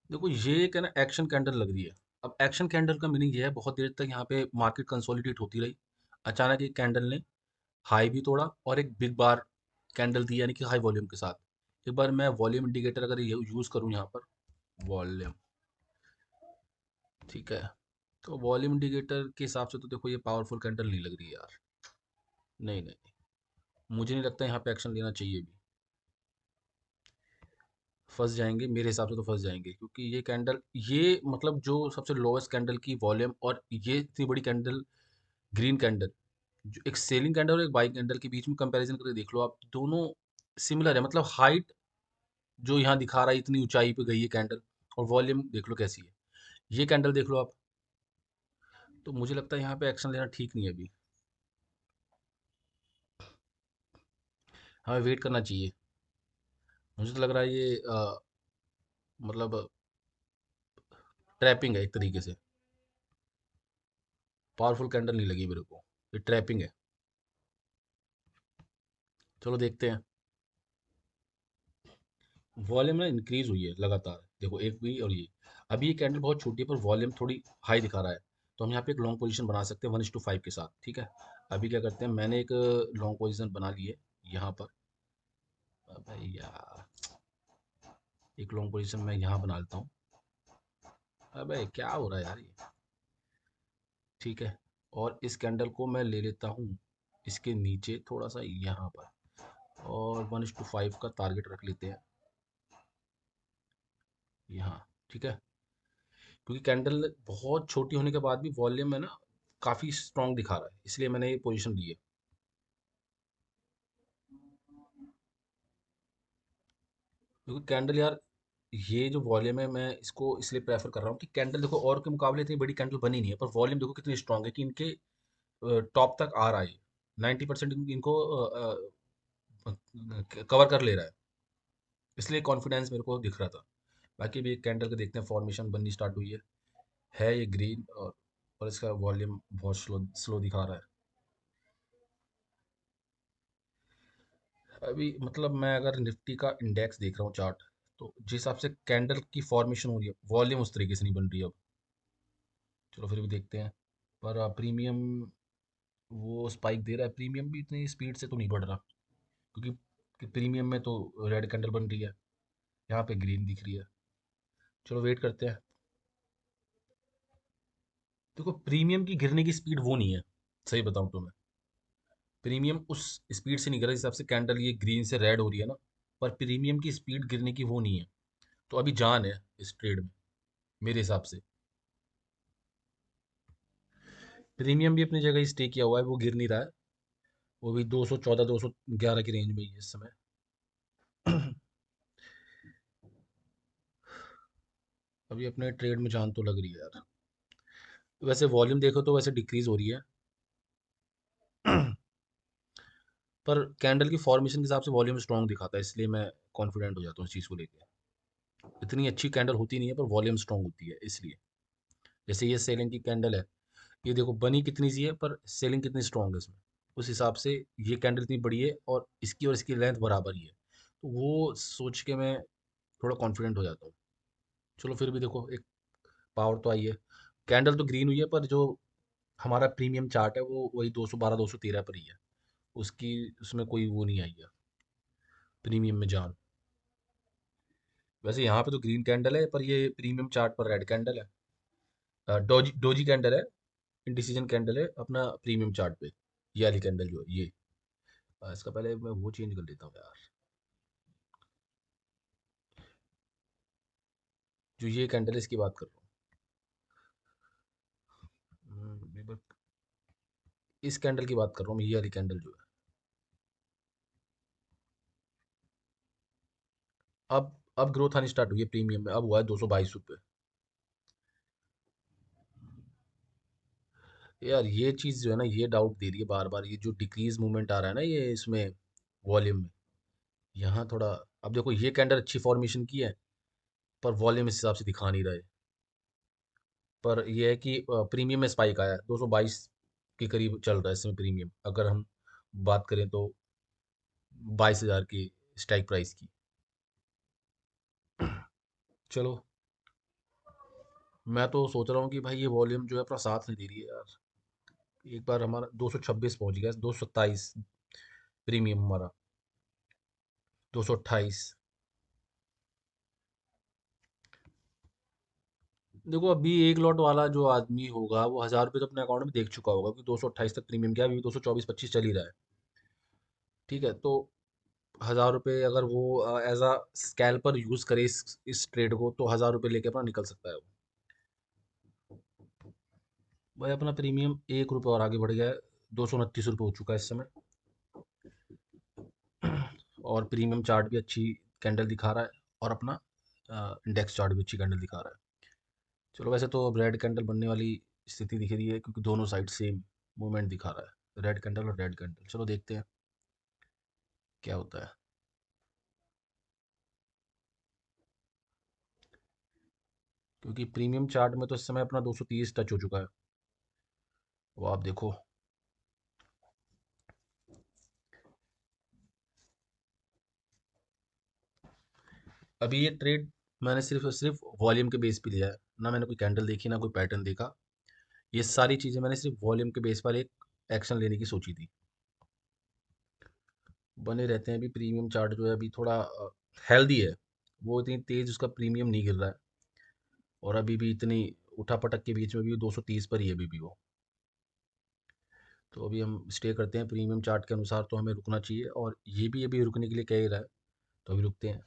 देखो ये एक है ना एक्शन कैंडल लग रही है। अब एक्शन कैंडल का मीनिंग ये है, बहुत देर तक यहाँ पे मार्केट कंसोलिडेट होती रही, अचानक एक कैंडल ने हाई भी तोड़ा और एक बिग बार कैंडल दी, यानी कि हाई वॉल्यूम के साथ। एक बार मैं वॉल्यूम इंडिकेटर अगर ये यूज करूँ यहाँ पर, वॉल्यूम, ठीक है, तो वॉल्यूम इंडिकेटर के हिसाब से तो देखो ये पावरफुल कैंडल नहीं लग रही है यार। नहीं नहीं, मुझे नहीं लगता यहाँ पे एक्शन लेना चाहिए भी। फंस जाएंगे मेरे हिसाब से, तो फंस जाएंगे, क्योंकि ये कैंडल, ये मतलब जो सबसे लोएस्ट कैंडल की वॉल्यूम और ये इतनी बड़ी कैंडल, ग्रीन कैंडल, जो एक सेलिंग कैंडल और एक बाइंग कैंडल के बीच में कंपैरिजन करके देख लो आप, दोनों सिमिलर है। मतलब हाइट जो यहाँ दिखा रहा है, इतनी ऊंचाई पे गई है कैंडल, और वॉल्यूम देख लो कैसी है। ये कैंडल देख लो आप। तो मुझे लगता है यहाँ पे एक्शन लेना ठीक नहीं है अभी, हमें वेट करना चाहिए। मुझे तो लग रहा है ये मतलब ट्रैपिंग है एक तरीके से। पावरफुल कैंडल नहीं लगी मेरे को, ये ट्रैपिंग है। चलो देखते हैं। वॉल्यूम ना इंक्रीज हुई है लगातार, देखो एक भी और ये, अभी ये कैंडल बहुत छोटी है पर वॉल्यूम थोड़ी हाई दिखा रहा है। तो हम यहाँ पे एक लॉन्ग पोजीशन बना सकते हैं 1:5 के साथ, ठीक है। अभी क्या करते हैं, मैंने एक लॉन्ग पोजीशन बना ली है यहाँ पर। भाई यार, एक लॉन्ग पोजीशन मैं यहाँ बना लेता हूँ। अबे क्या हो रहा है यार ये, ठीक है। और इस कैंडल को मैं ले लेता हूँ इसके नीचे थोड़ा सा यहाँ पर, और 1:5 का टारगेट रख लेते हैं यहाँ, ठीक है। क्योंकि कैंडल बहुत छोटी होने के बाद भी वॉल्यूम है ना काफी स्ट्रांग दिखा रहा है, इसलिए मैंने ये पोजीशन ली है। क्योंकि कैंडल यार, ये जो वॉल्यूम है मैं इसको इसलिए प्रेफर कर रहा हूँ कि कैंडल देखो और के मुकाबले इतनी बड़ी कैंडल बनी नहीं है, पर वॉल्यूम देखो कितनी स्ट्रांग है कि इनके टॉप तक आ रहा है। 90% इनको कवर कर ले रहा है, इसलिए कॉन्फिडेंस मेरे को दिख रहा था। बाकी भी एक कैंडल के देखते हैं, फॉर्मेशन बननी स्टार्ट हुई है ये ग्रीन, और इसका वॉल्यूम बहुत स्लो स्लो दिखा रहा है अभी। मतलब मैं अगर निफ्टी का इंडेक्स देख रहा हूँ चार्ट, तो जिस हिसाब से कैंडल की फॉर्मेशन हो रही है, वॉल्यूम उस तरीके से नहीं बन रही है अब। चलो फिर भी देखते हैं। पर प्रीमियम वो स्पाइक दे रहा है, प्रीमियम भी इतनी स्पीड से तो नहीं बढ़ रहा, क्योंकि प्रीमियम में तो रेड कैंडल बन रही है, यहाँ पे ग्रीन दिख रही है। चलो वेट करते हैं। देखो प्रीमियम की गिरने की स्पीड वो नहीं है, सही बताऊं तो मैं, प्रीमियम उस स्पीड से नहीं गिर रहा जिस हिसाब से कैंडल ये ग्रीन से रेड हो रही है ना, पर प्रीमियम की स्पीड गिरने की वो नहीं है। तो अभी जान है इस ट्रेड में मेरे हिसाब से। प्रीमियम भी अपनी जगह ही स्टे किया हुआ है, वो गिर नहीं रहा है। वो भी 214 211 की रेंज में ही है इस समय। अभी अपने ट्रेड में जान तो लग रही है यार। वैसे वॉल्यूम देखो तो वैसे डिक्रीज हो रही है, पर कैंडल की फॉर्मेशन के हिसाब से वॉल्यूम स्ट्रांग दिखाता है, इसलिए मैं कॉन्फिडेंट हो जाता हूँ इस चीज़ को लेके। इतनी अच्छी कैंडल होती नहीं है पर वॉल्यूम स्ट्रांग होती है इसलिए। जैसे ये सेलिंग की कैंडल है, ये देखो बनी कितनी सी है पर सेलिंग कितनी स्ट्रांग है इसमें, उस हिसाब से ये कैंडल इतनी बड़ी है और इसकी लेंथ बराबर ही है। तो वो सोच के मैं थोड़ा कॉन्फिडेंट हो जाता हूँ। चलो फिर भी देखो एक पावर तो आई है। कैंडल तो ग्रीन हुई है, पर जो हमारा प्रीमियम चार्ट है वो वही 212 213 पर ही है। उसकी उसमें कोई वो नहीं आई है प्रीमियम में जान। वैसे यहाँ पे तो ग्रीन कैंडल है, पर ये प्रीमियम चार्ट पर रेड कैंडल है। डोजी डोजी कैंडल है, इंडिसीजन कैंडल है अपना प्रीमियम चार्ट पे। ये वाली कैंडल जो है ये, इसका पहले मैं वो चेंज कर लेता हूँ यार, जो ये कैंडल है इसकी बात कर रहा हूँ। एक बार इस कैंडल की बात कर रहा हूँ मैं, ये वाली कैंडल जो है। अब ग्रोथ आनी स्टार्ट हुई है प्रीमियम में, अब हुआ है 222 रुपये। यार ये चीज़ जो है ना, ये डाउट दे रही है बार बार, ये जो डिक्रीज मूवमेंट आ रहा है ना ये इसमें वॉल्यूम में, यहाँ थोड़ा। अब देखो ये कैंडल अच्छी फॉर्मेशन की है, पर वॉल्यूम इस हिसाब से दिखा नहीं रहा है। पर ये है कि प्रीमियम में स्पाइक आया है, 222 के करीब चल रहा है इसमें प्रीमियम, अगर हम बात करें तो 22,000 की स्ट्राइक प्राइस की। चलो मैं तो सोच रहा हूँ कि भाई ये वॉल्यूम जो है अपना साथ नहीं दे रही है यार। एक बार हमारा 226 पहुंच गया, 227 प्रीमियम हमारा, 228। देखो अभी एक लॉट वाला जो आदमी होगा वो 1000 रुपये तो अपने अकाउंट में देख चुका होगा कि 228 तक प्रीमियम क्या है, अभी 224-25 चल ही रहा है। ठीक है, तो 1000 रुपये अगर वो एज अ स्कैल्पर यूज करे इस ट्रेड को, तो 1000 रुपये लेके अपना निकल सकता है वो। भाई अपना प्रीमियम 1 रुपये और आगे बढ़ गया है, 229 रुपये हो चुका है इस समय। और प्रीमियम चार्ट भी अच्छी कैंडल दिखा रहा है, और अपना इंडेक्स चार्ट भी अच्छी कैंडल दिखा रहा है। चलो वैसे तो अब रेड कैंडल बनने वाली स्थिति दिख रही है, क्योंकि दोनों साइड सेम मूवमेंट दिखा रहा है, रेड कैंडल और रेड कैंडल। चलो देखते हैं क्या होता है। क्योंकि प्रीमियम चार्ट में तो इस समय अपना 230 टच हो चुका है, वो आप देखो। अभी ये ट्रेड मैंने सिर्फ और सिर्फ वॉल्यूम के बेस पे लिया है, ना मैंने कोई कैंडल देखी ना कोई पैटर्न देखा। ये सारी चीज़ें मैंने सिर्फ वॉल्यूम के बेस पर एक एक्शन लेने की सोची थी। बने रहते हैं। अभी प्रीमियम चार्ट जो है अभी थोड़ा हेल्दी है, वो इतनी तेज उसका प्रीमियम नहीं गिर रहा है, और अभी भी इतनी उठापटक के बीच में भी 230 पर ही है अभी भी वो। तो अभी हम स्टे करते हैं प्रीमियम चार्ट के अनुसार, तो हमें रुकना चाहिए, और ये भी अभी रुकने के लिए कह ही रहा है, तो अभी रुकते हैं।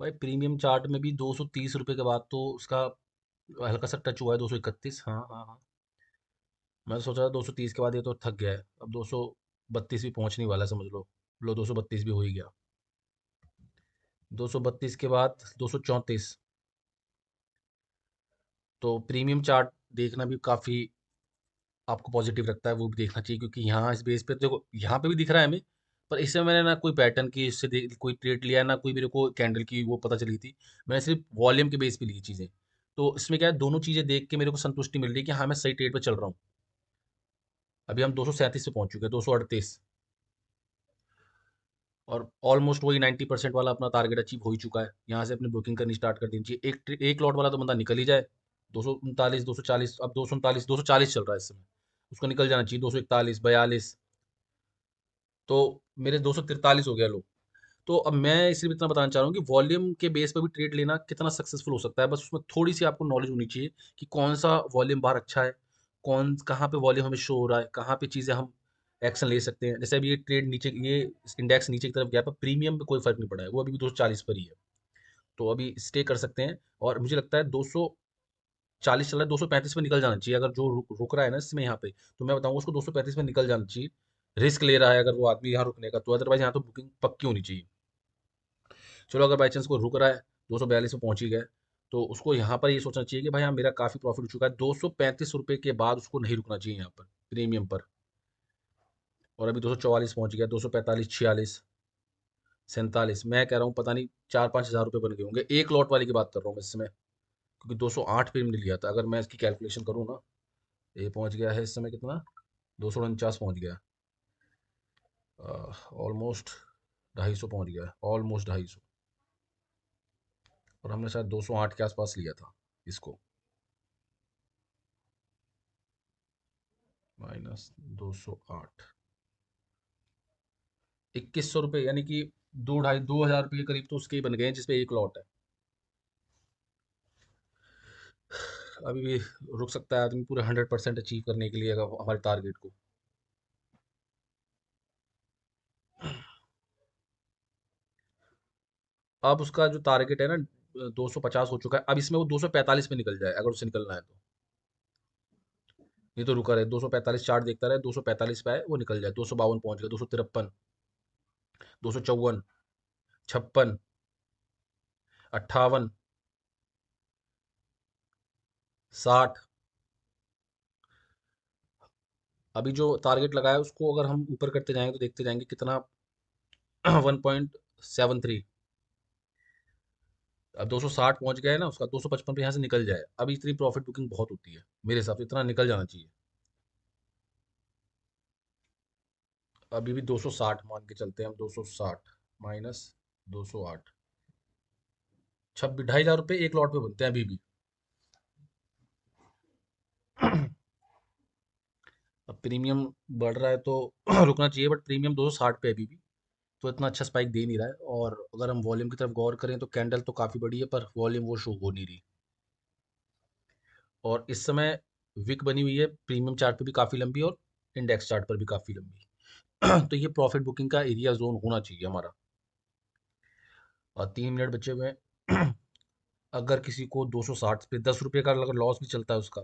भाई प्रीमियम चार्ट में भी 230 रुपये के बाद तो उसका हल्का सा टच हुआ है, 231। हाँ हाँ हाँ, मैं सोच रहा था 230 के बाद ये तो थक गया है, अब 232 भी पहुंचने वाला है, समझ लो। लो 232 भी हो ही गया। 232 के बाद 234। तो प्रीमियम चार्ट देखना भी काफ़ी आपको पॉजिटिव रखता है, वो भी देखना चाहिए, क्योंकि यहाँ इस बेस पे तो देखो यहाँ पे भी दिख रहा है हमें। पर इससे मैंने ना कोई पैटर्न की इससे कोई ट्रेड लिया, ना कोई मेरे को कैंडल की वो पता चली थी। मैंने सिर्फ वॉल्यूम के बेस पे ली चीज़ें। तो इसमें क्या है, दोनों चीज़ें देख के मेरे को संतुष्टि मिल रही है कि हाँ मैं सही ट्रेड पे चल रहा हूँ। अभी हम 237 पे पहुंच चुके हैं, 238। और ऑलमोस्ट वही 90% वाला अपना टारगेट अचीव हो ही चुका है। यहाँ से अपनी बुकिंग करनी स्टार्ट कर देनी चाहिए। एक लॉट वाला तो बंदा निकल ही जाए। 239, 240, अब 239, 240 चल रहा है इस समय। उसको निकल जाना चाहिए, 241, 42। तो मेरे 243 हो गया लो। तो अब मैं सिर्फ इतना बताना चाह रहा हूँ कि वॉल्यूम के बेस पर भी ट्रेड लेना कितना सक्सेसफुल हो सकता है, बस उसमें थोड़ी सी आपको नॉलेज होनी चाहिए कि कौन सा वॉल्यूम बार अच्छा है, कौन कहाँ पे वॉल्यूम हमें शो हो रहा है, कहाँ पे चीज़ें हम एक्शन ले सकते हैं। जैसे अभी ये ट्रेड नीचे, ये इंडेक्स नीचे की तरफ गया, पर प्रीमियम पे कोई फर्क नहीं पड़ा है, वो अभी भी 240 पर ही है। तो अभी स्टे कर सकते हैं। और मुझे लगता है 240 चल रहा है, 235 पे निकल जाना चाहिए। अगर जो रुक रहा है ना इसमें यहाँ पे, तो मैं बताऊंगा उसको 235 में निकल जाना चाहिए। रिस्क ले रहा है अगर वो आदमी यहाँ रुकने का, तो अदरवाइज यहाँ तो बुकिंग पक्की होनी चाहिए। चलो अगर बाई चांस को रुक रहा है, 242 पे पहुंच ही गए, तो उसको यहाँ पर ये सोचना चाहिए कि भाई हाँ मेरा काफ़ी प्रॉफिट हो चुका है। 235 रुपये के बाद उसको नहीं रुकना चाहिए यहाँ पर प्रीमियम पर। और अभी 244 पहुंच गया, 245, 46, 47। मैं कह रहा हूँ पता नहीं 4-5 हज़ार रुपये बन गए होंगे, एक लॉट वाले की बात कर रहा हूँ मैं इस समय। क्योंकि 208 पे मैंने लिया था, अगर मैं इसकी कैलकुलेशन करूँ ना, ये पहुंच गया है इस समय कितना, 249 पहुंच गया। ऑलमोस्ट 250 पहुंच गया, ऑलमोस्ट 250। और हमने शायद 208 के आसपास लिया था इसको। -208, 2100 रुपये, यानी कि 2-2.5 2 हज़ार रुपये के करीब तो उसके ही बन गए हैं, जिसपे एक लॉट है। अभी भी रुक सकता है आदमी पूरे 100% अचीव करने के लिए, अगर हमारे टारगेट को। अब उसका जो टारगेट है ना, 250 हो चुका है। अब इसमें वो 245 पे निकल जाए, अगर उससे निकलना है तो। ये तो रुका रहे, 245 चार्ट देखता रहे, 245 पे आए वो निकल जाए। 252 पहुंच गया, 253, 254, 56, 58, 60। अभी जो टारगेट लगाया है उसको अगर हम ऊपर करते जाएंगे तो देखते जाएंगे कितना, 1.73। अब 260 पहुंच गया है ना उसका, 255 पे यहाँ से निकल जाए। अब इतनी प्रॉफिट बुकिंग बहुत होती है मेरे हिसाब से, इतना निकल जाना चाहिए। अभी भी 260 मान के चलते हैं हम, 260 -208। छब्बीस 2,500 रुपये एक लॉट पे बनते हैं अभी भी। अब प्रीमियम बढ़ रहा है तो रुकना चाहिए, बट प्रीमियम 260 पे है अभी भी, तो इतना अच्छा स्पाइक दे नहीं रहा है। और अगर हम वॉल्यूम की तरफ गौर करें तो कैंडल तो काफ़ी बड़ी है पर वॉल्यूम वो शो हो नहीं रही। और इस समय विक बनी हुई है प्रीमियम चार्ट पे भी काफ़ी लंबी, और इंडेक्स चार्ट पर भी काफ़ी लंबी। तो ये प्रॉफिट बुकिंग का एरिया जोन होना चाहिए हमारा। और 3 मिनट बचे हुए हैं। अगर किसी को 260 पे 10 रुपये का अगर लॉस भी चलता है उसका,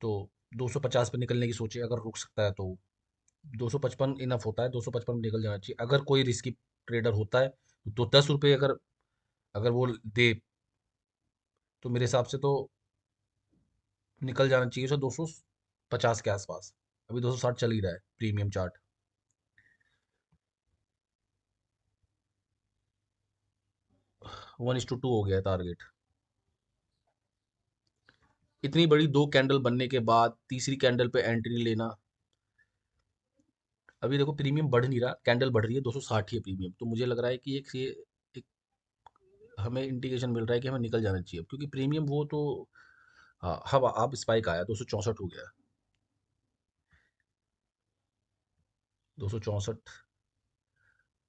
तो 250 पे निकलने की सोचे, अगर रुक सकता है तो 255 इनफ होता है, 255 में निकल जाना चाहिए। अगर कोई रिस्की ट्रेडर होता है तो 10 रुपये अगर अगर वो दे, तो मेरे हिसाब से तो निकल जाना चाहिए उसे 250 के आसपास। अभी 260 चल ही रहा है प्रीमियम चार्ट। 1:2 हो गया है टारगेट। इतनी बड़ी दो कैंडल बनने के बाद तीसरी कैंडल पे एंट्री लेना। अभी देखो प्रीमियम बढ़ नहीं रहा, कैंडल बढ़ रही है, 260 ही है प्रीमियम, तो मुझे लग रहा है कि एक हमें इंडिकेशन मिल रहा है कि हमें निकल जाना चाहिए, क्योंकि प्रीमियम वो तो, हाँ हवा अब स्पाइक आया, 264 हो गया। 264।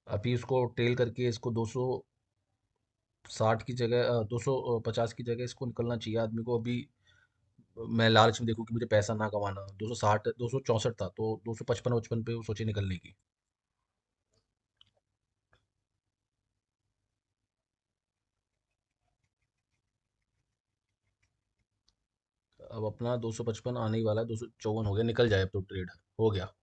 अभी उसको टेल करके इसको 260 की जगह 250 की जगह इसको निकलना चाहिए आदमी को अभी। मैं लालच में देखूं कि मुझे पैसा ना कमाना, 260 264 था तो 255 55 पे वो सोचे निकलने की। अब अपना 255 आने ही वाला है, 254 हो गया, निकल जाए अब तो ट्रेड हो गया।